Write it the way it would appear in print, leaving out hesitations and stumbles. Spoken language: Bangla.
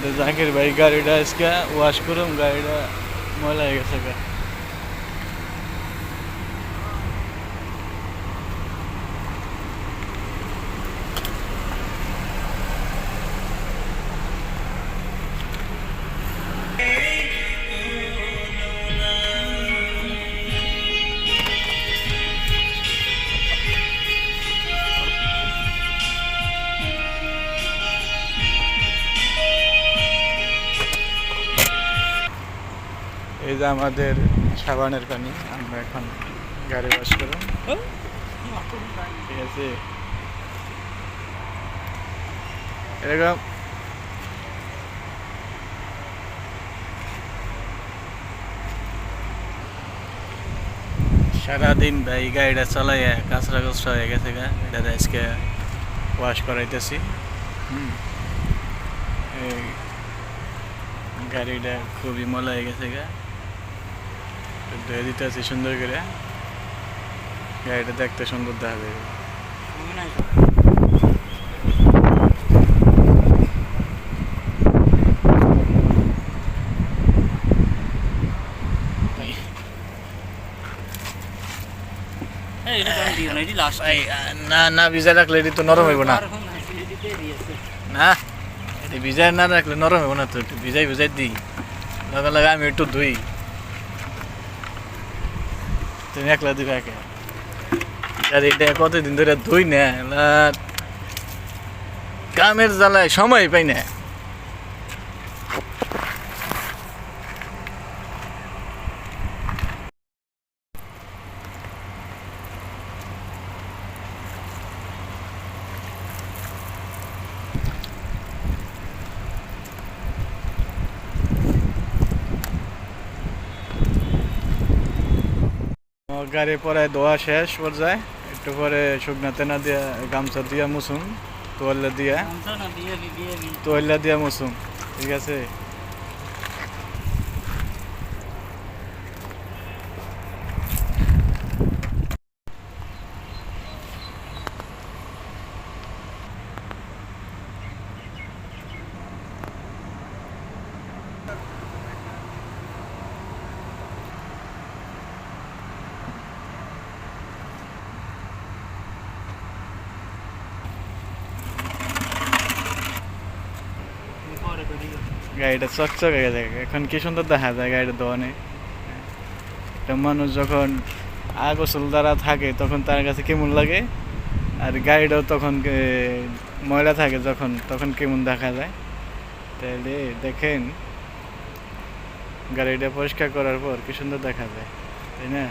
আমাদের জাকির ভাই গাড়িটা আজকে ওয়াশ করুম, গাড়িটা ময়লা হয়ে গেছে। এই যে আমাদের সাবানের পানি, আমরা এখন গাড়ি ওয়াশ করুম। ঠিক আছে, এরকম সারাদিন ভাই গাড়িটা চালাইয়া কাঁচরা কাঁচরা হয়ে গেছে গা, এটা আজকে ওয়াশ করাইতেছি। এই গাড়িটা খুবই ময়লা হয়ে গেছে গা, ধুয়ে দিতে আছি সুন্দর করে, গাড়িটা দেখতে সুন্দর দেখা যাবে। না না, ভিজা রাখলে এটি তো নরম হইব না। না, এটি ভিজাই না রাখলে নরম হইব না তো, একটু ভিজাই ভিজাই দিই, লগে লগে আমি একটু ধুই, তুমি একলা দিবে একে। গাড়িটা কতদিন ধরে ধুই না, কামের জ্বালায় সময় পাই না। গাড়ি পরে ধোয়া শেষ পর্যায়ে, একটু পরে শুকনা তেনা দিয়া গামছা দিয়া মুছুম, তোয়াল্লা দিয়া মুছুম। ঠিক আছে, গাড়িটা চকচক হয়ে যায় এখন, কি সুন্দর দেখা যায় গাড়িটা দোয়ানে। একটা মানুষ যখন আগোছল দ্বারা থাকে তখন তার কাছে কেমন লাগে, আর গাড়িটাও তখন ময়লা থাকে যখন, তখন কেমন দেখা যায়। তাহলে দেখেন গাড়িটা পরিষ্কার করার পর কি সুন্দর দেখা যায়, তাই না?